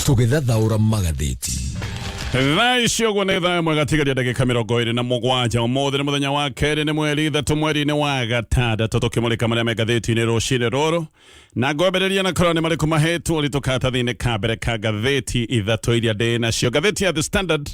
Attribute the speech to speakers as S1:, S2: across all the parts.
S1: tũgĩthathaũra magathĩti.
S2: Thaisho gwa netha mwega tigaria ndagĩka 27 ũmũthĩ nĩ mũthenya wa kerĩ nĩ mweri 3 mweri-inĩ wa gatandatũ tũkĩmũrĩka marĩa me ngathĩti-inĩ rũcinĩ rũrũ na ngwambĩrĩria na korwo nĩ marĩkũ mahetwo rĩtũkaratathi-inĩ ka mbere ka ngathĩti ithatũ iria ndĩ nacio. Ngathĩti ya The Standard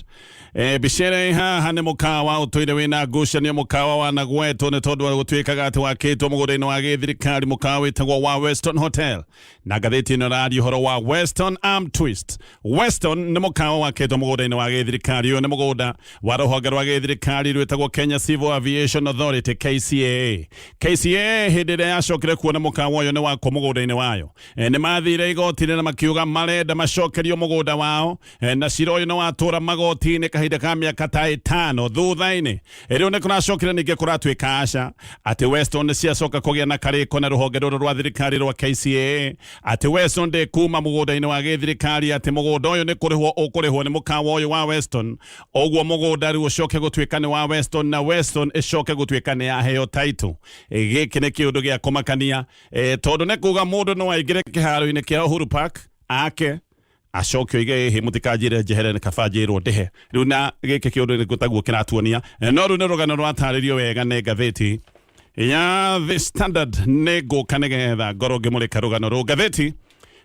S2: bicere haha nĩ mũkawa ũtũire wĩna ngucanio mũkawa wa nagwetwo nĩ tondũ wa gũtuĩkaga atĩ wakĩtwo mũgũnda-inĩ wa gĩthirikari mũkawa wĩtagwo wa Weston Hotel na ngathĩti ĩno ĩraria ũhoro wa Weston Arm Twist. Weston nĩ mũkawa wakĩtwo mũgũnda-inĩ wa gĩthirikari ũyũ nĩ mũgũnda wa rũhonge rwa gĩthirikari rwĩtagwo Kenya Civil Aviation Authority KCAA hĩndĩ ĩrĩa yacokire kuona mũkawa ũyũ nĩ wakwo mũgũnda-inĩ wayo nĩ mathire igoti-inĩ na makiuga marenda macokerio mũgũnda wao na cira ũyũ nĩ watũra magoti-inĩ kahinda ka mĩaka ta 5 thutha-inĩ rĩu nĩ kũracokire ningĩ kũratuĩka aca atĩ Weston nĩ ciacoka kũgĩa na karĩko na rũhonge rũrũ rwa thirikari rwa KCAA atĩ Weston ndĩkuma mũgũnda-inĩ wa gĩthirikari atĩ mũgũnda ũyũ nĩ kũrĩhwo ũkũrĩhwo nĩ mũkawa ũyũ wa Weston oguo mũgũnda rĩu ũcoke gũtuĩka nĩ wa Weston na Weston ĩcoke gũtuĩka nĩ yaheo title gĩkĩ nĩ kĩũndũ gĩa kũmakania tondũ nĩ kuga mũndũ no aingĩre kĩharo-inĩ kĩa Uhuru Park ake acokio ige mũtikanjire njehere nĩ kabanjĩrwo ndehe rĩu na gĩkĩ kĩũndũ nĩ gũtaguo kĩratuonia no rĩu nĩ rũgano rwatarĩrio wega nĩ ngathĩti ya The Standard nĩ ngũka nĩgetha ngorwo ngĩmũrĩka rũgano rũu. Ngathĩti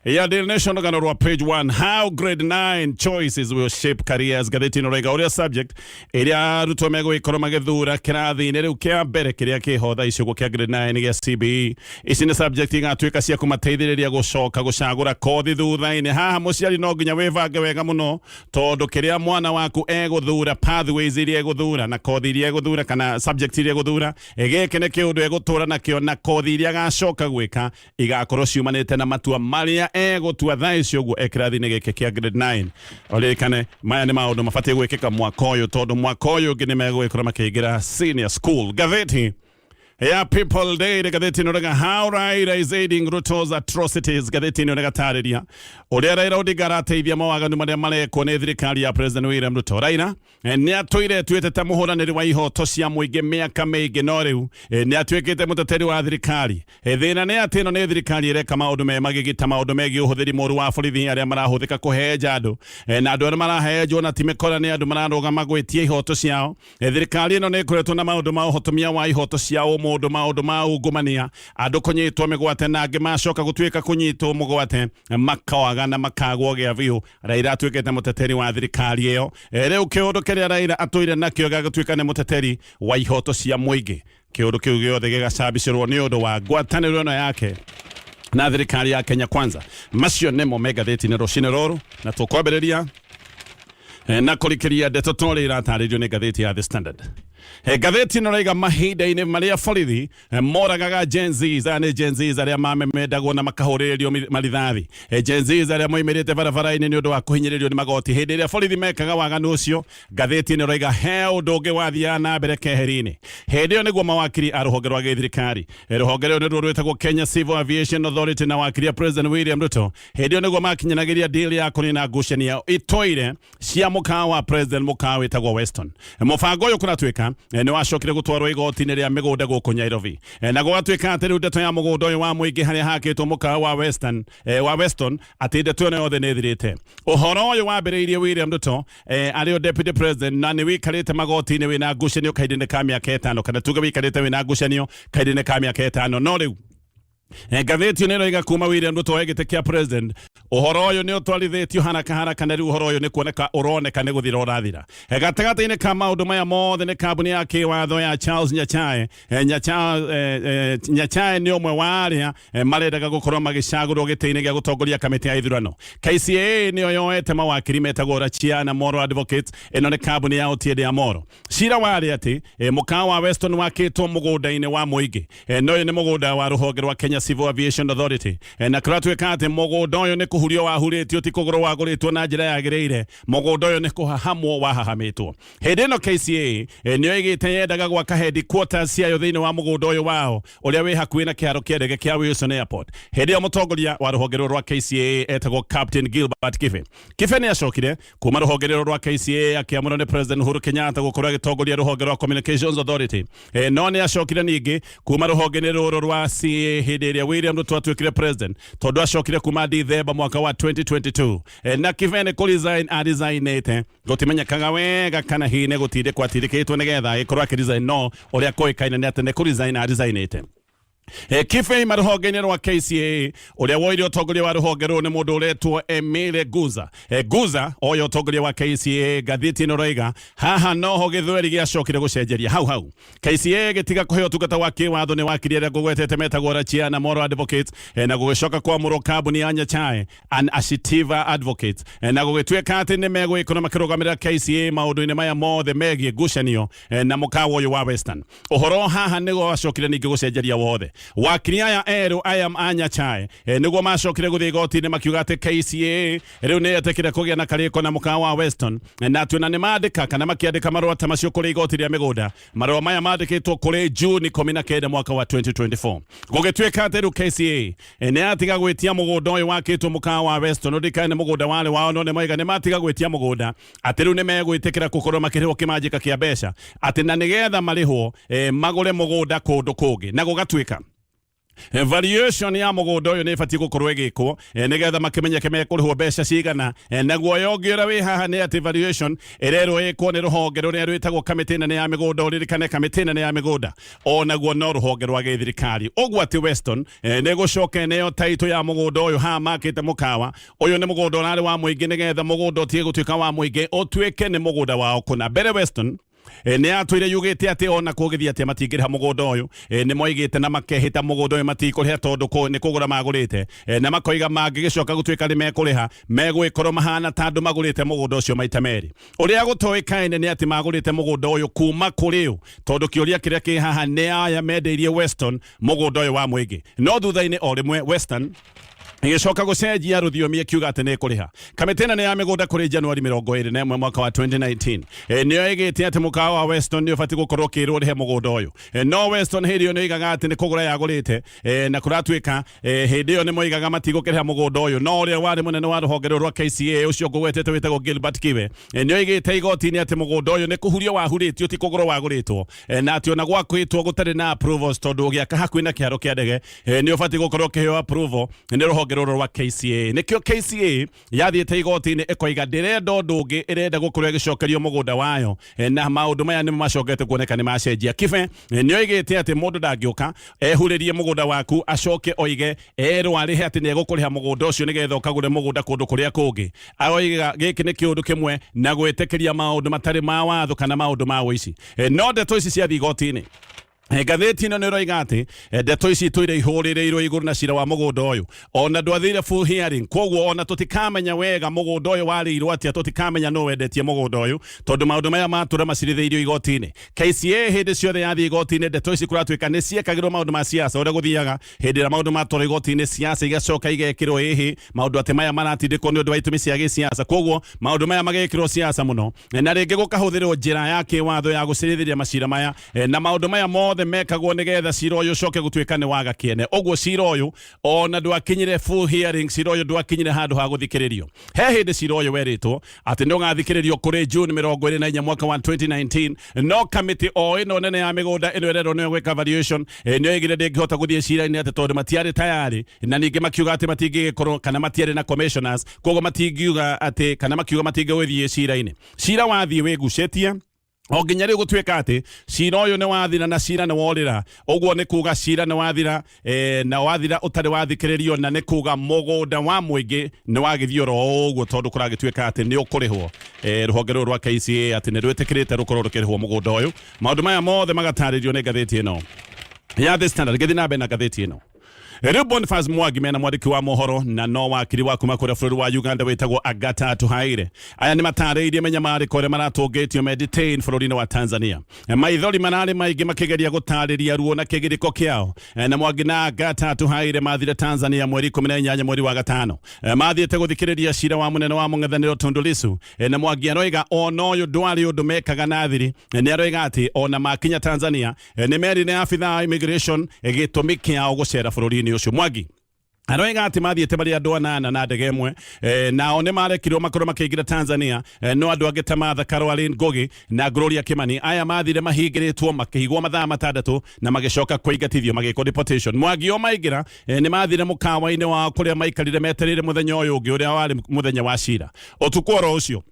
S2: ya Daily Nation rũgano rwa page 1 how grade 9 choices will shape careers. Ngathĩti ĩno raiga ũrĩa subject ĩrĩa arutwo megũgĩkorwo magĩthura kĩrathi-inĩ rĩu kĩa mbere kĩrĩa kĩho thaa icio kĩa grade 9 gĩa CBE. Ici nĩ subject igatuĩka cia kũmateithĩrĩria gũcoka gũcagũra kothi thutha-inĩ. Haha mũciari no nginya wĩbange wega mũno tondũ kĩrĩa mwana waku egũthura pathways iria egũthura na kothi iria egũthura kana subject iria egũthura gĩkĩ nĩ kĩũndũ egũtũra nakĩo na kothi iria agacoka gwĩka igakorwo ciumanĩte na matua marĩa gũtua thaa icio ũguo ekĩrathi-inĩ gĩkĩ kĩa grade 9. Olĩkane maya nĩ maũndũ mabatiĩ gwĩkĩka mwaka ũyũ tondũ mwaka ũyũ ũngĩ nĩ megũgĩkorwo makĩingĩra senior school. Ngathĩti ya People Day ngathĩti ĩno rega how Raila is aiding Ruto's atrocities. Ngathĩti ĩno regatarĩria ũrĩa Raila Odinga arateithia mawaganu marĩa marekwo nĩ thirikari ya President William Ruto. Raila nĩ atũire tuĩte ta mũhũranĩri wa ihoto cia mũingĩ mĩaka mĩingĩ no rĩu nĩ atuĩkĩte mũteteri wa thirikari. Thĩna nĩ atĩ ĩno nĩ thirikari ĩreka maũndũ magĩgita maũndũ megiĩ ũhũthĩri mũru wa borithi arĩa marahũthĩka kũheja andũ na andũ arĩa marahejo na ti mĩkora nĩ andũ mararũgama gwĩtia ihoto ciao. Thirikari ĩno nĩ ĩkoretwo na maũndũ ma ũhotomia wa ihoto ciao maũndũ ma ungumania andũ kũnyitwo mĩgwate na angĩ macoka gũtuĩka kũnyitwo mũgwate makawaga na makagwo gĩa biũ. Raila atuĩkĩte mũteteri wa thirikari ĩyo rĩu kĩũndũ kĩrĩa Raila atũire nakĩo gĩgatuĩka nĩ mũteteri wa ihoto cia mũingĩ. Kĩũndũ kĩu gĩothe gĩgacabicĩrwo nĩ ũndũ wa ngwatanĩro ĩno yake na thirikari ya Kenya Kwanza. Macio nĩmo me ngathĩti-inĩ rũcinĩ rũrũ na tũkwambĩrĩria na kũrikĩria ndeto tũrĩa iratarĩrio nĩ ngathĩti ya The Standard. Ngathĩti ĩno raiga mahinda-inĩ marĩa borithi moragaga Gen Zs arĩa mamemendagwo na makahũrĩrĩrio marithathi. Gen Zs arĩa moimĩrĩte barabara-inĩ nĩ ũndũ wa kũhinyĩrĩrio nĩ magoti. Hĩndĩ ĩrĩa borithi mekaga waganu ũcio ngathĩti ĩno raiga he ũndũ ũngĩ wathiaga na mbere keheri-inĩ. Hĩndĩ ĩyo nĩguo mawakiri a rũhonge rwa gĩthirikari rũhonge rũu nĩruo rwĩtagwo Kenya Civil Aviation Authority na wakiri ya President William Ruto. Hĩndĩ ĩyo nĩguo makinyanagĩria deal ya kũnina ngucanio itũire cia mũkawa wa President mũkawa wĩtagwo Weston. Mũbango ũyũ kũratuĩka nĩ wacokire gũtwarwo igoti-inĩ rĩa mĩgũnda gũkũ Nairobi na gũgatuĩka atĩ rĩu ndeto ya mũgũnda ũyũ wa mũingĩ harĩa hakĩtwo mũkawa wa Weston atĩ ndeto ĩno yothe nĩ ĩthirĩte. Ũhoro ũyũ wambĩrĩirie William Ruto arĩ o deputy president na nĩ wĩikarĩte magoti-inĩ wĩna ngucanio kahinda-inĩ ka mĩaka 5 kana tuge wĩikarĩte wĩna ngucanio kahinda-inĩ ka mĩaka 5 no rĩu ngathĩti ĩno ĩroiga kuma William Ruto egĩte kĩa president ũhoro ũyũ nĩ ũtwarithĩtio haraka na rĩu ũhoro ũyũ nĩ kuoneka ũroneka nĩ gũthira ũrathira. Gatagatĩ-inĩ ka maũndũ maya mothe nĩ kambuni ya kĩwatho ya Charles Nyachae. Nyachae nĩ ũmwe wa arĩa marendaga gũkorwo magĩcagũrwo gĩtĩ-inĩ gĩa gũtongoria kamĩtĩ ya ithurano. KCAA nĩyo yoete mawakiri metagwo Rachia na Moro Advocates. Ĩno nĩ kambuni ya Otiende ya Moro. Cira warĩ atĩ mũkawa wa Weston wakĩtwo mũgũnda-inĩ wa mũingĩ. No ũyũ nĩ mũgũnda wa rũhonge rwa Kenya Civil Aviation Authority na kũratuĩka atĩ mũgũnda ũyũ nĩ kũhurio wahurĩtio ti kũgũrwo wagũrĩtwo na njĩra yagĩrĩire. Mũgũnda ũyũ nĩ kũhahamwo wahahamĩtwo. Hĩndĩ ĩno KCA nĩyo ĩgĩte yendaga gwaka headquarters ciayo thĩinĩ wa mũgũnda ũyũ wao ũrĩa wĩ hakuhĩ na kĩharo kĩa ndege kĩa Wilson Airport. Hĩndĩ ĩyo mũtongoria wa rũhonge rwa KCA etagwo Captain Gilbert Kibe nĩ acokire kuma rũhonge rwa KCA akĩamũrwo nĩ President Uhuru Kenyatta gũkorwo agĩtongoria rũhonge rwa Communications Authority. No nĩ acokire ningĩ kuma rũhonge rũrũ rwa CA hĩndĩ ĩrĩa William Ruto atuĩkire president tondũ acokire kuma Dithemba mwaka mwaka wa 2022 na kivene ku resign a resignete gutimenya kaga wega kana hine gutinde kwatirikitwo nigetha ikorwa ki resign no uria koikaine ni atene ku resign a resignete Kife maruhogene rwa KCA uria woire utongoria wa ruhonge ru ni mundu uretwo Emile Guza Guza oyo utongoria wa KCA Ngathìti no roiga haha noho githweri giacokire gucenjeria hau KCA gitiga kuheo tungata wa kiwatho ni wakiri gugwetete metagwo Rachia na Moro Advocates na gugicoka kwa muro kambuni ya Nyachae an Ashitiva Advocates na gugitweka ati ni mego economic kirugamirira KCA maundu-ini maya mothe megie ngucanio na mukawa uyu wa Western uhoro haha nigo acokire ningi gucenjeria wothe wakiria ya eru ayam anya chai niguo macokire guthii goti-ini makiuga ati KCA riu ni etekire kugia na kariko na mukawa wa Weston na tuna ni maandika kana makiandika marua ta macio kuri igoti ria migunda marua maya maandikitwo kuri June 19 mwaka wa 2024 gugitweka ati riu KCA ni atiga gwitia mugunda uyu wakitwo mukawa wa Weston ndikane mugunda wale wao no ni maiga ni matiga gwitia mugunda ati riu ni megwitikira gukorwo makirihwo kimanjika kia besha ati na nigetha marihwo magure mugunda kundu kungi na gugatwika valuation ya mugunda uyu ni fati gukorwo igikwo nigetha makimenyeke mekurihwo besha cigana naguo yongira wi haha ni ati valuation irero ikwo ni ruhonge ruria rwitagwo kamiti nene ya migunda uririkane kamiti nene ya migunda onaguo no ruhonge rwa githirikari ugwo ati Weston ni gucoke neyo taito ya mugunda uyu ha makite mukawa uyu ni mugunda urari wa muingi nigetha mugunda utie gutwika wa muingi utwike ni mugunda wao kuna mbere Weston ni atwire yugite ati ona kugithia ati matingiriha mugunda uyu ni moigite na makehita mugunda uyu matikuriha tondu ko ni kugura magurite na makoiga mangigicoka gutwika ni mekuriha megwikorwo mahana tandu magurite mugunda ucio maita meri uria gutoikaine ni ati magurite mugunda uyu kuma kuriu tondu kiuria kiria ki haha ni aya mendeirie Weston mugunda uyu wa muingi no thutha-ini o rimwe Western igicoka gucenjia ruthiomi akiuga ati ni kuriha kamitena ni ya migunda kuri Januari 21 mwaka wa 2019 niyo igite ati mukawa wa Weston ni ufati gukorwo kirwo rihe mugunda uyu no Weston hirio ni igaga ati ni kugura yagurite na kuratwika hidio ni moigaga matigukiriha mugunda uyu no uria wari munene wa ruhonge rwa KCA ucio ngwetete witagwo Gilbert Kibe niyo igite igoti-ini ati mugunda uyu ni kuhurio wahuritio ti kugura waguritwo na ati ona gwakwitwo gutari na approvals tondu giaka hakuina kiaro kia ndege ni ufati gukorwo kiheo approval ni ruhonge rwa KCA nikio KCA yathiite igoti-ini ikoiga ndirenda ndungi irenda gukorwo igicokerio mugunda wayo na maundu maya ni macokete kuoneka ni macenjia Kibe niyo igite ati mundu ndangiuka ehuririe mugunda waku acoke oige rwarihe ati ni egukuriha mugunda ucio nigetha ukagure mugunda kundu kuria kungi aoiga giki ni kiundu kimwe na gwitikiria maundu matari ma watho kana maundu ma wici no ndeto ici cia igoti-ini Ngathìti ino ni roiga ati ndeto ici twire ihuririrwo iguru na cira wa mugunda uyu ona ndwathire full hearing koguo ona tutikamenya wega mugunda uyu warirwo atia tutikamenya no wendetie mugunda uyu tondu maundu maya matura macirithiirio igoti-ini KCA hindi ciothe yathii igoti-ini ndeto ici kuratwika ni ciekagirwo maundu ma siasa uria guthiaga hindi ira maundu matwara igoti-ini siasa igacoka igekirwo ihi maundu ati maya maratindikwo ni undu wa itumi cia gisiasa koguo maundu maya magekirwo siasa muno na ringi gukahuthirwo njira ya kiwatho ya gucirithiria macira maya na maundu maya mothe mekagwo nigetha cira uyu coke gutwika ni waga kiene ogwo cira uyu ona ndwakinyire full hearing cira uyu ndwakinyire handu ha guthikiririo he hindi cira uyu weritwo ati ndungathikiririo kuri June 24 mwaka wa 2019 no committee o ino nene ya migunda ino erero ni gwika valuation ni igire ndingihota guthie cira-ini ati tondu matiari tayari na ningi makiuga ati matingigikorwo kana matiari na commissioners koguo matingiuga ati kana makiuga matingigwithie cira-ini cira wathie wigucetie o nginya riu gutwika ati cira uyu ni wathira na cira ni worira ogwo ni kuga cira ni wathira na wathira utari wathikiririo na ni kuga mugunda wa muingi ni wagithioro ogwo tondu kuragitwika ati ni ukurihwo ruhonge rwa KCA ati ni rwitikirite rukorwo rukirihwo mugunda uyu maundu maya mothe magataririo ni ngathìti ino ya The Standard githi na bena ngathìti ino Riu Boniface Mwangi mena mwandiki wa mohoro na no wakiri wa kuma kuria bũrũri wa Uganda witagwo Agata Tuhaire aya ni matariirie menyamariko ria maratũngĩtio me detain bũrũri-inĩ wa Tanzania maithori manarĩ maingĩ makigeria gũtarĩria ruo na kĩgirĩko kĩao na Mwangi na Agata Tuhaire mathire Tanzania mweri 18 mweri wa gatano mathiĩte gũthikĩrĩria cira wa mũnene wa mũng'ethanĩro Tundu Lissu na Mwangi aroiga ona ũyũ ndwarĩ ũndũ mekaga na thiri nĩ aroiga atĩ ona makinya Tanzania nĩ merire abithaa immigration gĩtũmi kĩao gũcera bũrũri-inĩ ucio Mwangi aroiga ati mathiete bari andu anana na ndege imwe nao ni marekirwo makorwo makiingira Tanzania no andu angi ta Martha Karua Ngugi na Gloria Kimani aya mathire mahingiritwo makihigwo mathaa matandatu na magicoka kuingatithio magiko deportation. Mwangi o maingira ni mathire mukawa-ini wa kuria maikarire meterire muthenya uyu ungi uria wari muthenya wa cira. Utuku oro ucio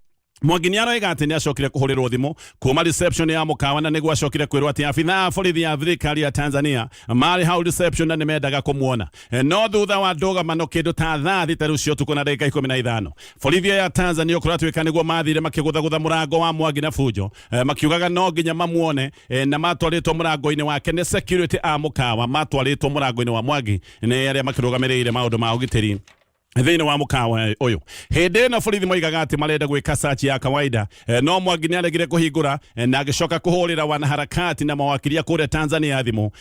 S2: Mwangi ni aroiga ati ni acokire kuhurirwo thimu kuma reception ya mukawa na niguo acokire kwirwo ati afitha borithi ya thirikari ya Tanzania mari hau reception na nimendaga kumuona no thutha wa ndugamano kindu ta thaa thita rucio tuko na ndagika 15 borithi ya Tanzania kuratwika niguo mathire makiguthagutha murango wa Mwangi na fujo makiugaga no nginya mamuone na matwaritwo murango-ini wake ni security a mukawa matwaritwo murango-ini wa Mwangi ni aria makirugamirire maundu ma ugitiri thina wa mukawa uyu hindi na borithi moigaga ati marenda gwika search ya kawaida no Mwangi ni aregire kuhingura na agicoka kuhurira wanaharakati na mawakilia kure Tanzania thimu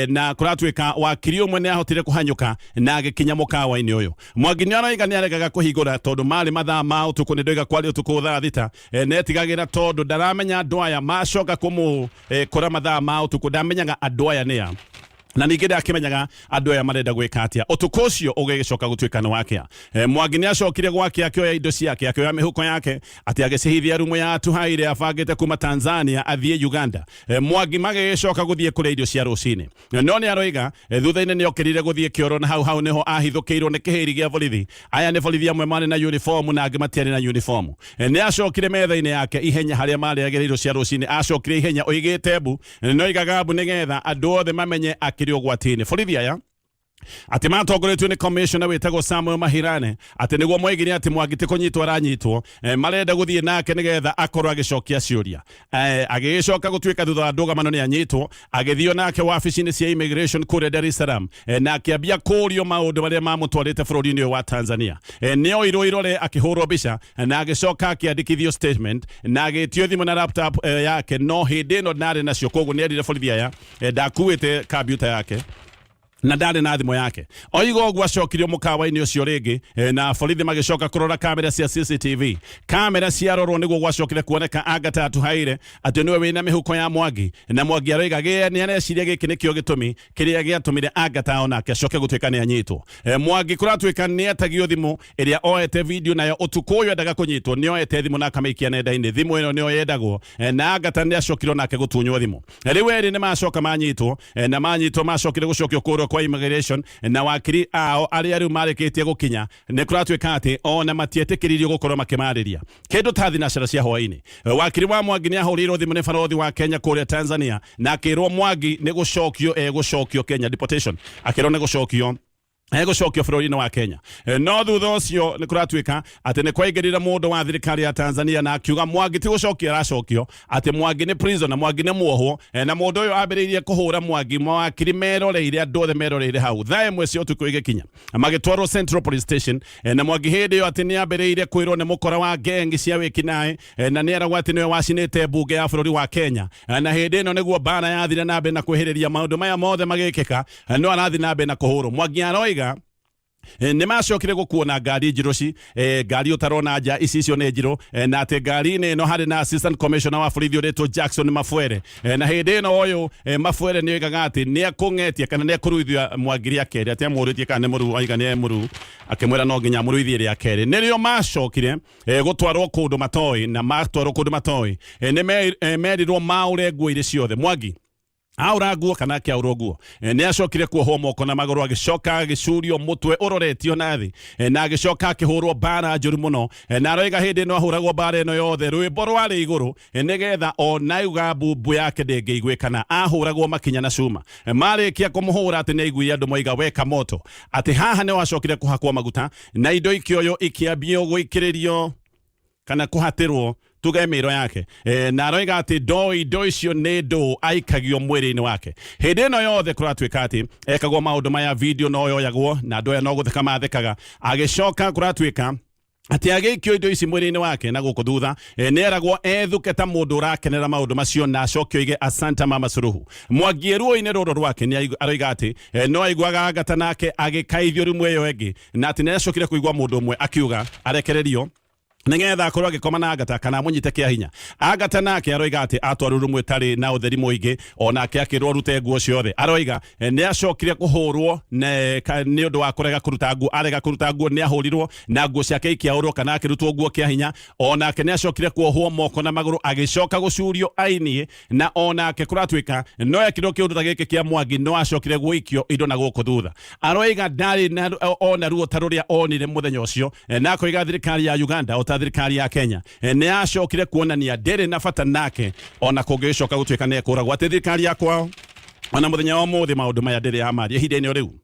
S2: na kuratwika wakiri umwe ni ahotire kuhanyuka na agikinya mukawa-ini uyu. Mwangi ni aroiga ni aregaga kuhingura tondu mari mathaa ma utuku ni ndoiga kwari utuku thaa thita netigagira tondu ndaramenya andu aya macoka kumu kura mathaa ma utuku ndamenyaga andu aya ni a na ningĩ akimenyaga andu aya marenda gwika atia. Utuku ucio ugigicoka gutwika ni wake. Mwangi ni acokire gwake akioya indo ciake akioya mihuko yake ati agicihithia rumu ya atuhaire abangite kuma Tanzania athie Uganda. Mwangi magicoka guthie kure irio cia rucini no ni aroiga thutha-ini ni okirire guthie kioro na hau niho ahithukiirwo ni kihiri gia borithi. Aya ni borithi amwe mari na uniform na angi matiari na uniform. Ni acokire metha-ini yake ihenya haria mari agire irio cia rucini acokire ihenya oigite mbu no igaga mbu nigetha andu othe mamenye akirio gwatini. Borithi aya ati matongoretio ni commissioner wetagwo Samuel Mahirane ati niguo moigire ati Mwangi ti kunyitwo aranyitwo marenda guthie nake nigetha akorwo agicokia ciuria agicoka gutwika thutha wa ndugamano ni anyitwo agithio nake wabici-ini cia immigration kure Dar es Salaam na akiambia kurio maundu maria mamutwarite bururi-ini wa Tanzania nio irore akihurwo bica na agicoka akiandikithio statement na agitio thimu na laptop yake no hindi no nari nacio koguo ni erire borithi aya ndakuite computer yake na ndari na thimo yake oigo gwa cokirio mukawa-ini ucio ringi na borithi magicoka kurora kamera cia CCTV kamera cia rorwo niguo gwacokire kuoneka Agatha atuhaire ati niwe wina mihuko ya Mwangi na Mwangi aroiga ni areciria giki nikio gitumi kiria giatumire Agatha onake acoke gutwika ni anyitwo. Mwangi kuratwika ni etagio thimu iria oete video nayo utuku uyu endaga kunyitwo ni oete thimu na akamaikia nenda-ini thimu ino nio yendagwo na Agatha ni acokirwo nake gutunywo thimu riu eri ni macoka manyitwo na manyitwo macokire gucokio kurwo kwa immigration na wakiri ao aria riu marikitie gukinya ni kuratwika ati ona matietikiririo gukorwo makimariria kindu ta thinacara cia hwaini. Wakiri wa Mwangi ni ahurirwo thimu ni barothi wa Kenya kuria Tanzania na akirwo Mwangi ni gucokio Kenya deportation akirwo ni gucokio gucokio bururi-ini wa Kenya no thutha ucio ni kuratwika ati ni kwaingirira mundu wa thirikari ya Tanzania na akiuga Mwangi ti gucokio aracokio ati Mwangi ni prison na Mwangi ni muohwo na mundu uyu ambiriirie kuhura Mwangi mawakiri meroreire andu othe meroreire hau thaa imwe cia utuku igikinya magitwarwo Central Police Station na Mwangi hindi yo ati ni ambiriirie kwirwo ni mukora wa gengi cia wikinae na ni eragwo ati niwe wacinite bunge ya bururi wa Kenya na hindi ino niguo bana yathire na mbere na kwihiriria maundu maya mothe magikika no arathi na mbere na kuhurwo. Mwangi aroiga ni macokire gukuona ngari njiruci ngari utarona nja icio ni njiru na ati ngari-ini ino hari na assistant commissioner wa borithi uretwo Jackson Mafuere na hindi ino uyu Mafuere ni oigaga ati ni akungetie kana ni akuruithia Mwangi ria keri ati amuritie kana ni muru oiga ni muru akimwira no nginya muruithie ria keri nirio macokire gutwarwo kundu matoi na matwarwo kundu matoi ni merirwo maure nguo iri ciothe. Mwangi aura nguo kana akiaurwo nguo ni acokire kuohwo moko na maguru agicoka agicurio mutwe uroretio nathi na agicoka akihurwo bara njuru muno na aroiga hindi no ahuragwo bara ino yothe rwimbo rwari iguru nigetha ona iuga mbumbu yake ndingiiguikana ahuragwo makinya na cuma marikia kumuhura ati ni aiguire andu moiga weka moto ati haha ni wacokire kuhakwo maguta na indo ikioyo ikiambio guikiririo kana kuhatirwo tuge miro yake na aroiga ati do icio ni ndo aikagio mwiri-ini wake hindi ino yothe kuratwika ati ekagwo maundu maya video no yoyagwo na andu aya no gutheka mathekaga agicoka kuratwika ati agikio indo ici mwiri-ini wake na guku thutha ni eragwo ethuke ta mundu urakenera maundu macio na acokio ige asanta mama suruhu. Mwangi ruo-ini ruru rwake ni aroiga ati no aiguaga Agatha nake agikaithio rumu iyo engi na ati ni acokire kuigwa mundu umwe akiuga arekererio nigetha akorwo agikoma na Agata kana munyite kia hinya Agata nake aroiga ati atwaruru mwetari na utheri muingi onake akirwo rute nguo ciothe aroiga ni acokire kuhurwo ni undu wa kurega kuruta nguo arega kuruta nguo ni ahurirwo na nguo ciake ikiaurwo kana akirutwo nguo kia hinya onake ni acokire kuohwo moko na maguru agicoka gucurio aini na onake kuratwika no yakirwo kiundu ta giki kia Mwangi no acokire guikio indo na guku thutha aroiga ndari ona ruo taruria onire muthenya ucio na akoiga thirikari ya Uganda thirikari ya Kenya ni acokire kuonania ndere na bata nake ona kungicoka gutwika ne kuragwo ati thirikari ya kwao ona muthenya wa muthi maundu maya ndere ya mari ihinda-ini riu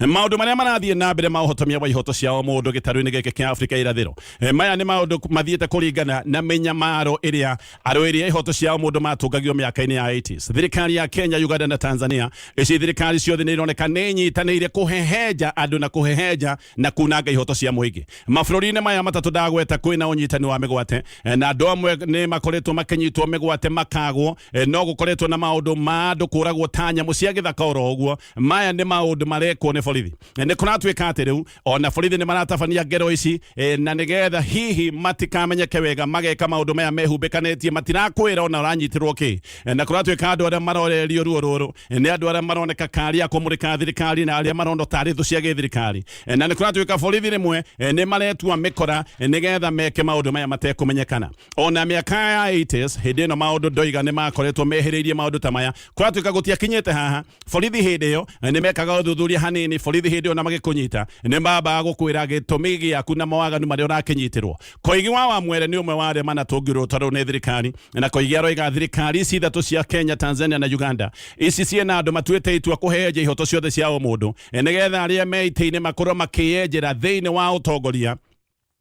S2: maundu maria marathie na mbere ma uhotomia wa ihoto ciao mundu gitaru-ini giki kia Afrika irathiro maya ni maundu mathiete kuringana na menyamaro iria arwiri ihoto ciao mundu matungagio miaka-ini ya 80s thirikari ya Kenya Uganda na Tanzania ici thirikari ciothe ni ironeka ni nyitanire kuhehenja andu na kuhehenja na kunanga ihoto cia muingi mabũrũri-inĩ maya matatu ndagweta kwina unyitani wa migwate na andu amwe ni makoretwo makinyitwo migwate makagwo no gukoretwo na maundu ma andu kuragwo ta nyamu cia githaka oro uguo maya ni maundu marekwo ni borithi ni kuratwika ati riu ona borithi ni maratabania ngero ici na nigetha hihi matikamenyeke wega mageka maundu maya mehumbikanetie matirakwira ona uranyitirwo ki na kuratwika andu aria marorerio ruo ruru ni andu aria maroneka kari akumurika thirikari na aria marondo tari thu cia thirikari na ni kuratwika borithi rimwe ni maretua mikora nigetha meke maundu maya matekumenyekana ona miaka ya 80s hindi no maundu ndoiga ni makoretwo meheririe maundu ta maya kuratwika gutiakinyete haha borithi hindi iyo ni mekaga uthuthuria hanini borithi hindi ona magikunyita ni mbaba gukwira gitumi giaku na mawaganu maria urakinyitirwo koigi wa mwere ni umwe wa aria manatungirwo taru ni thirikari na koigi aroiga thirikari ici ithatu cia Kenya Tanzania na Uganda ici ciena andu matuite itua kuheja ihoto ciothe cia mundu nigetha aria meite-ini makorwo makiyenjera thiini wa utongoria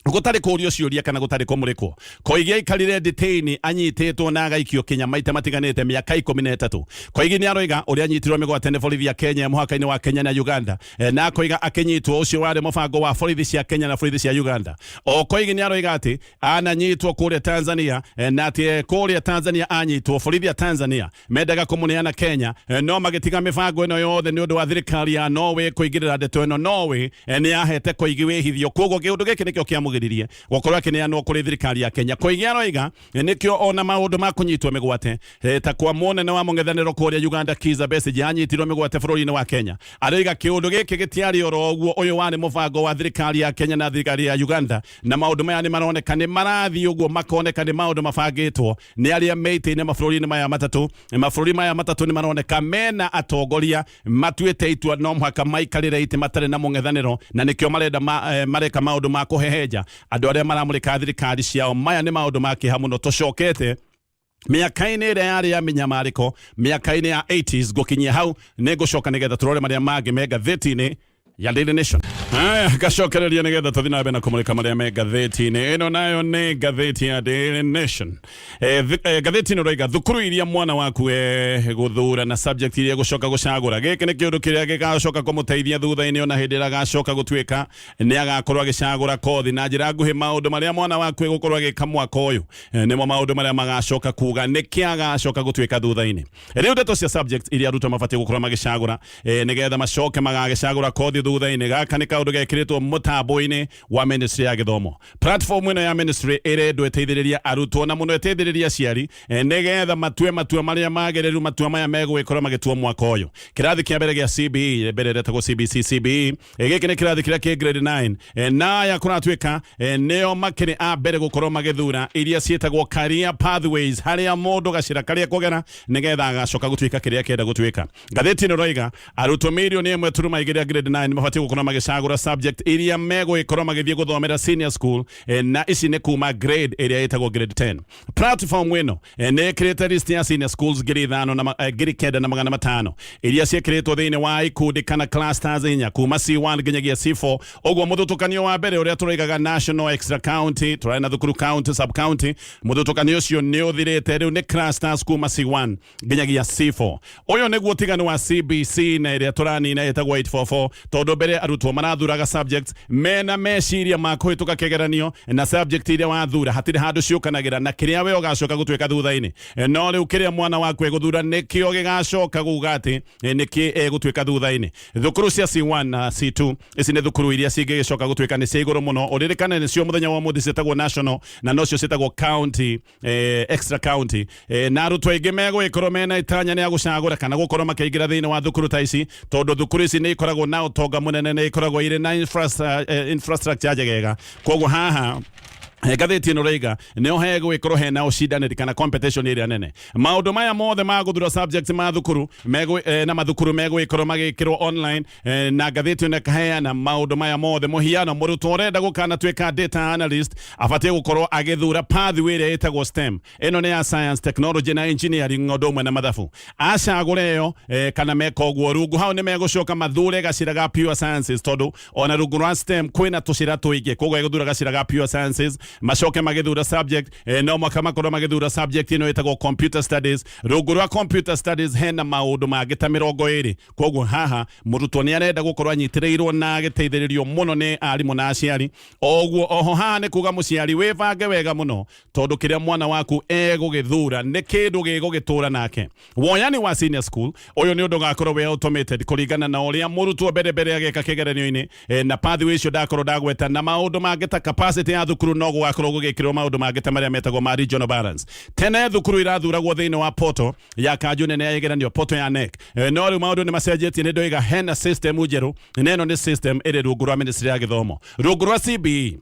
S2: gutari kurio ciuria kana gutari kumurikwo koigi aikarire detain anyitetwo na agaikio Kenya maita matiganite miaka 13 koigi ni aroiga uria anyitirwo migwate ni borithi ya Kenya muhaka-ini wa Kenya na Uganda na koiga akinyitwo ucio wari mubango wa borithi cia Kenya na borithi cia Uganda o koigi ni aroiga ati ananyitwo kuria Tanzania na ati kuria Tanzania anyitwo borithi ya Tanzania mendaga kumuneana Kenya no magitiga mibango ino yothe ni undu wa thirikari ya Norway kuigirira ndeto ino Norway ni ahete koigi wihithio koguo kiundu giki nikio kia gukorwo akineanwo kuri thirikari ya Kenya koigia aroiga nikio ona maundu ma kunyitwo migwate ta kwa munene wa mung'ethaniro kuria Uganda Kizza Besigye anyitirwo migwate bũrũri-inĩ wa Kenya aroiga kiundu giki gitiari oro uguo uyu wari mubango wa thirikari ya Kenya na thirikari ya Uganda na maundu maya ni maroneka ni marathi uguo makoneka ni maundu mabangitwo ni aria meite-ini mabũrũri-inĩ maya matatu mabũrũri maya matatu ni maroneka mena atongoria matuite itua no muhaka maikarire iti matare na mung'ethaniro na nikio marenda mareka maundu ma kuhehenja andu aria maramurika thirikari ciao maya ni maundu makiha muno tucokete miaka-ini iria yari ya minyamariko miaka-ini ya 80s gukinyia hau ni gucoka nigetha turore maria mangi me ngathĩti-ini ya Daily Nation gacokereria nigetha tuthi na mbere na kumurika maria me ngathĩti-ini ino nayo ni ngathĩti ya Daily Nation ngathĩti-ini roiga thukuru iria mwana waku guthura na subject iria gucoka gucagura giki ni kiundu kiria gigacoka kumuteithia thutha-ini ona hindi ira gacoka gutwika ni agakorwo agicagura kothi na njira nguhi maundu maria mwana waku gukorwo agika mwaka uyu nimo maundu maria magacoka kuga niki agacoka gutwika thutha-ini riu ndeto cia subject iria Ruto mabatie gukorwo magicagura nigetha macoke magagicagura kothi thutha-ini gaka ni kaundu gekiritwo mutambo-ini wa ministry ya githomo platform ino ya ministry irendwo iteithiriria arutwo na muno iteithiriria aciari nigetha matua maria magiriru matua maya megwikorwo magituo mwaka uyu kirathi kia mbere gia CBE mbere retagwo CBC CBE giki ni kirathi kiria ki grade 9 na ya kuratwika neo makiri a mbere gukorwo magithura iria cietagwo career pathways haria mundu gacira karia kugera nigetha agacoka gutwika kiria kenda gutwika ngathĩti-ini roiga arutwo milioni 1.2 grade 9 mabatie gukorwo magicagura subject iria megwikorwo magithie guthomera senior school na ici ni kuma grade iria itagwo grade 10 platform ino ni create list ya senior schools grade 5 na grade 9 na 500 iria ciekretwo thiini wa ikundi kana clusters inya kuma C1 nginyagia C4 ogwo muthutukanio wa mbere uria turoigaga national extra county turana thukuru county sub county muthutukanio ucio ni uthirite riu ni clusters kuma C1 nginyagia C4 uyo niguo tigano wa CBC na iria turani na itagwo 844 tondu mbere arutwo wathuraga subjects mena meciria makuhituka kigeranio na subject iria wathura hatire handu ciukanagira na kiria we ugacoka gutwika thutha-ini no riu kiria mwana waku eguthura nikio gigacoka gugati niki egutwika thutha-ini thukuru cia C1 na C2 ici ni thukuru iria cingigicoka gutwika ni cia iguru muno uririkane nicio muthenya wa muthi citagwo national na nocio citagwo county extra county na arutwo aingi megwikorwo mena itanya ni agucagura kana gukorwo makiingira thiini wa thukuru ta ici tondu thukuru ici ni ikoragwo na utonga munene ni ikoragwo ire na infrastructure njegega koguo haha Ngathìti ino reiga nio hego ikoro hena ucindaniri kana competition iria nene maundu maya mothe maguthura subjects ma thukuru mego na mathukuru mego ikoro magikirwo online na Ngathìti ino kaheana maundu maya mothe muhiano murutwo urenda gukana twika data analyst afatie gukorwo agithura pathway iria itagwo STEM ino ni ya science technology na engineering ngodumwe na mathabu acagure yo kana mekogwo rungu hau ni megucoka mathure gacira ga pure sciences tondu ona rungu rwa STEM kwina tucira tuingi koguo iguthura gacira ga pure sciences macoke magithura subject no makamakorwo magithura subject ino itagwo computer studies rungu rwa computer studies hena maundu mangita 20 koguo haha murutwo ni arenda gukorwo anyitirirwo na agiteithiririo muno ni arimu na aciari oguo oho haha ni kuga muciari wibange wega muno tondu kiria mwana waku egugithura ni kindu gigugitura nake woyani wa senior school uyu ni undu gakorwo we automated kuringana na uria murutwo mbere ageka kigeranio-ini na pathway icio ndakorwo ndagweta na maundu mangita capacity ya thukuru no gwakorwo gugikirwo maundu mangita maria metagwo ma regional balance tene thukuru irathuragwo thiini wa poto ya kanju nene ya igeranio poto ya NEC no riu maundu ni macenjetie ni ndoiga hena system njeru neno ni system iri rungu rwa ministry ya githomo rungu rwa CBE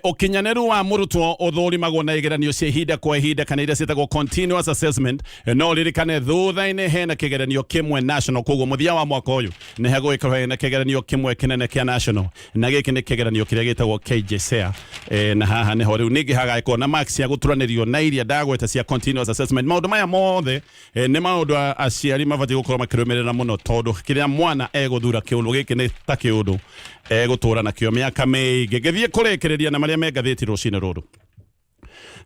S2: ukinyaneru wa murutwo uthurimagwo na igeranio cia ihinda kwa ihinda kana iria cietagwo continuous assessment no ririkane thutha-ini hena kigeranio kimwe national koguo muthia wa mwaka uyu ni hegwikorwo hena kigeranio kimwe kinene kia national na giki ni kigeranio kiria gitagwo KJSEA na haha niho riu ningi hagaikwo na marks cia guturanirio na iria ndagweta cia continuous assessment maundu maya mothe ni maundu aciari mabati gukorwo makirumirira muno tondu kiria mwana eguthura kiundu giki ni ta kiundu egutura na kio miaka miingi githie kurekereria na maria me Ngathìti rucine ruru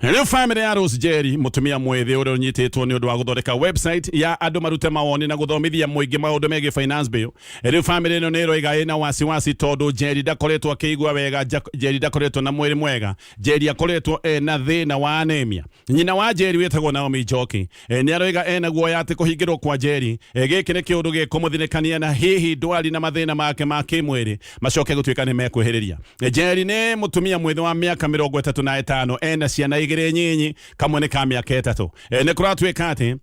S2: Riu family ya Rose Jerry mutumia mwethi uria unyititwo ni undu wa guthondeka website ya andu marute mawoni na guthomithia muingi maundu megi finance bill riu family ino ni roiga ina wasiwasi tondu Jerry ndakoretwo akigwa wega Jerry ndakoretwo na mwiri mwega Jerry akoretwo na thina wa anemia nyina wa Jerry wetagwo Naomi Njoki ni aroiga ena guoya ati kuhingirwo kwa Jerry giki ni kiundu gikumuthinikania na hihi ndwari na mathina make ma kimwiri macoke gutwika ni mekwihiriria Jerry ni mutumia mwethi wa miaka 35 ena ciana igire nyinyi kamwe ni ka miaka 3 ni kuratwika ati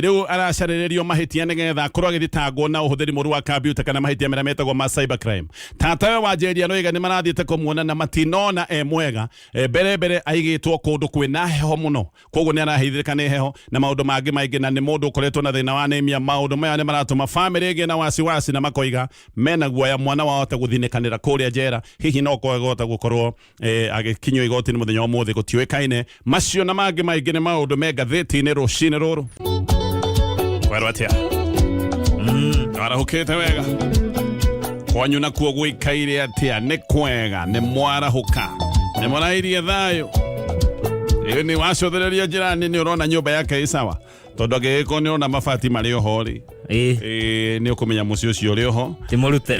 S2: riu aracaririo mahitia nigetha korwo agithitangwo na uhuthiri muru wa computer kana mahitia mera metagwo ma cyber crime tata wa Jerry anoiga ni marathiite kumuona na matinona mwega mbere aigitwo kundu kwina heho muno koguo ni arahithirika ni heho na maundu mangi maingi na ni mundu ukoretwo na thina wa anemia maundu maya ni maratuma family igi na wasiwasi na makoiga mena guoya mwana wao ta guthinikanira kuria jera hihi no kwagota gukorwo agikinywo igoti ni muthenya umuthi gutiwekaine macio na mangi maingi ni maundu me Ngathìti-ini rucine ruru kwerwatia arahukite wega kwanyu na kuo gwikaire atia ni kwega ni mwarahuka ni murairie thayo ni wacothereria jirani ni urona nyumba yake isawa tondu agiko ni ona mabati mari ohori ni ukumenya mucio ucio uri oho
S3: timurute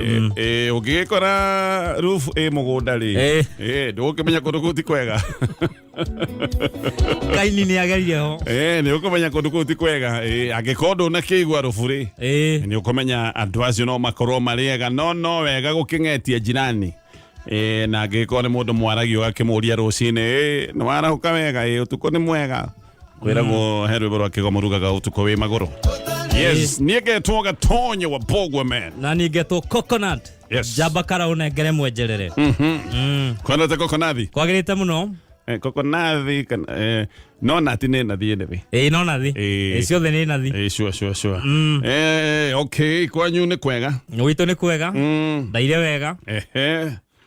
S2: ugikora roof mugunda ri ndukimenya kundu kuti kwega
S3: kaini ni agerie ho
S2: ni ukumenya kundu kuti kwega agikondo na kigwa roof ri ni ukumenya andu acio no makorwo mariega no wega gukingetia jirani na agiko ni mundu mwaragio akimuria rucine ni warahuka wega utuko ni mwega kwiragwo heru boro akigomo rugaga utuko wi maguru yes niegetwo Gatonyo wa Bogwe man
S3: na niegetwo coconut jamba kara unengere mwenjerere
S2: kwenda ta coconut
S3: kwagirite muno
S2: coconut no nati ne nathi ene
S3: no nathi ciothe ni nathi
S2: sure okay kwanyu ni kwega
S3: witu ni kwega ndaire wega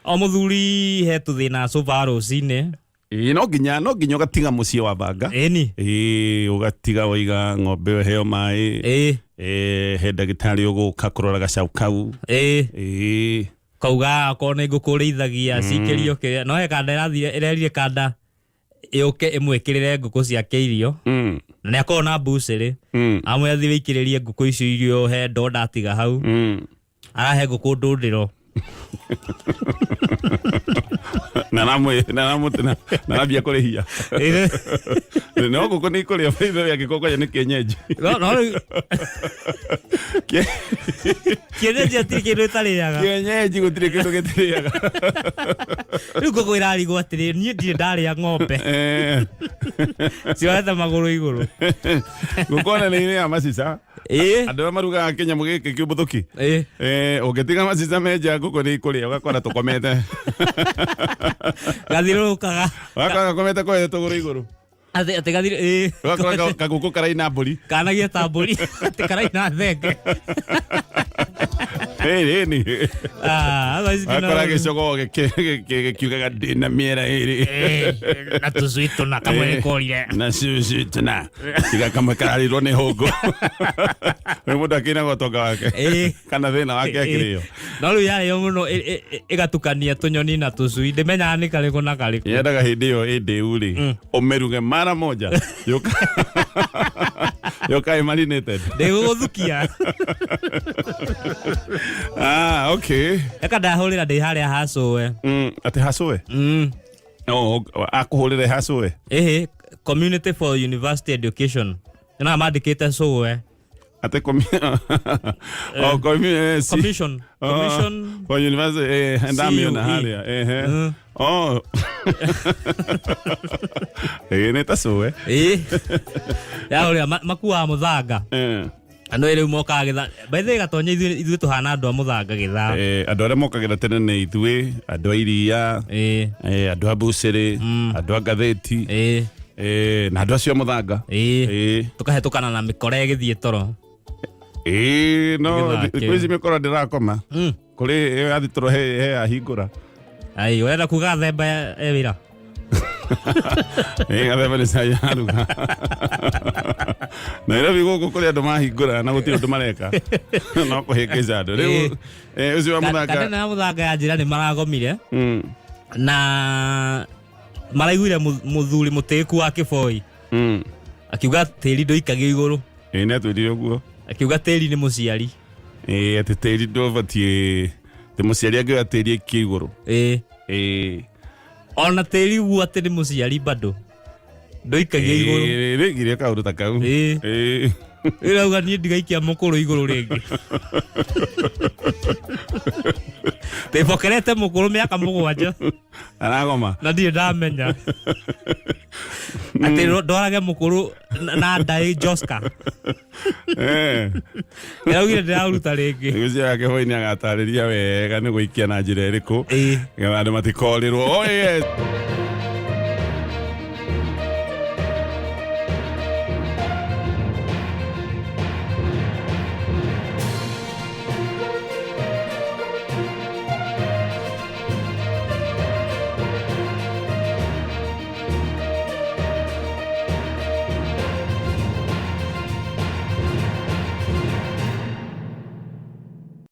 S3: o muthuri he tuthina sofa rucine
S2: no nginya ugatiga mucie wa banga ugatiga waiga ng'ombe heo mai he ndagitari uguka kurora gacau kau
S3: kauga akone ngukurithagia cikerio ke no he kanda irathie kanda iuke imwikirire nguku ciake irio na akona buceri amwe athi wikiririe nguku icio irio he ndo ndatiga hau arahe nguku ndundiro
S2: Nanambia kurihia. No guko ni kuria faitho ya gikoko ya ni kienyeji.
S3: No. Kienyeji atiri kindu itariaga.
S2: Kienyeji gutiri kindu gitiriaga.
S3: Riu guko irari go atiri ni ndire ndaria ng'ombe. Siwata maguru iguru.
S2: Guko na ni ya masisa. Andu amaruga Kenya mugiki kiubuthuki. Ugitiga masisa meja guko ni kuria ugakora tukomete.
S3: Gathirukaga.
S2: Wakaga komete ko tuguru iguru.
S3: Ate gathire
S2: Wakora kaguko karaina mburi.
S3: Kanagia ta mburi. Ate karaina thenge.
S2: Ni. Akora gicogo gikiugaga ndina miera iri.
S3: Na tuzuito na kamwe korire.
S2: Na suzuito na. Tiga kamwe karirwo ni hongo. We mundu akina gotonga wake. Kana thina wake akirio.
S3: No riu yari yo muno igatukania tunyoni na tuzui ndimenya ni kariku na kariku.
S2: Yendaga hindi yo uri. Umeruge mara moja. Yoka marinated.
S3: Ndeguthukia.
S2: Okay.
S3: Eka ndahurira ndi haria hacowe.
S2: Ati hacowe? Akuhurire hacowe?
S3: Community for University Education. Na mandikite cowe.
S2: Ate commission. For university. Ndamio na haria. Neta cowe?
S3: Ya uria makuwa muthanga. Andu ere moka githa baithe gatonya ithu tuhana andu a muthanga githa
S2: andu are mokagira tene ne ithui andu a iria andu a buciri andu a Ngathìti na andu acio muthanga
S3: tukahetukana na mikore githie toro
S2: no kwezi mikoro ndirakoma kuri athitoro he ahingura
S3: ai urenda kuga themba wira
S2: gathemba ni sayaruga Nairobi guku kuri andu mahingura na gutiri andu mareka no kuhingaica andu riu ucio wa muthanga
S3: kana muthanga ya njira ni maragomire na maraiguire muthuri mutiku wa kiboi akiuga tiri ndoikagio iguru
S2: ni atwirire guo
S3: akiuga tiri ni muciari
S2: ati tiri ndobatie ti muciari angiuga tiri kiiguru
S3: ona tiri wu ati ni muciari bado ndoikagia iguru
S2: rigire kaundu ta kau
S3: irauga ni ndigaikia mukuru iguru ringi tepokerete mukuru miaka mugwanja
S2: aragoma
S3: na ndirĩ ndamenya ati ndorage mukuru na ndai Joska iraugire ndiraruta ringi
S2: ucio yake hoini agatariria wega ni guikia na njira iriku andu matikorirwo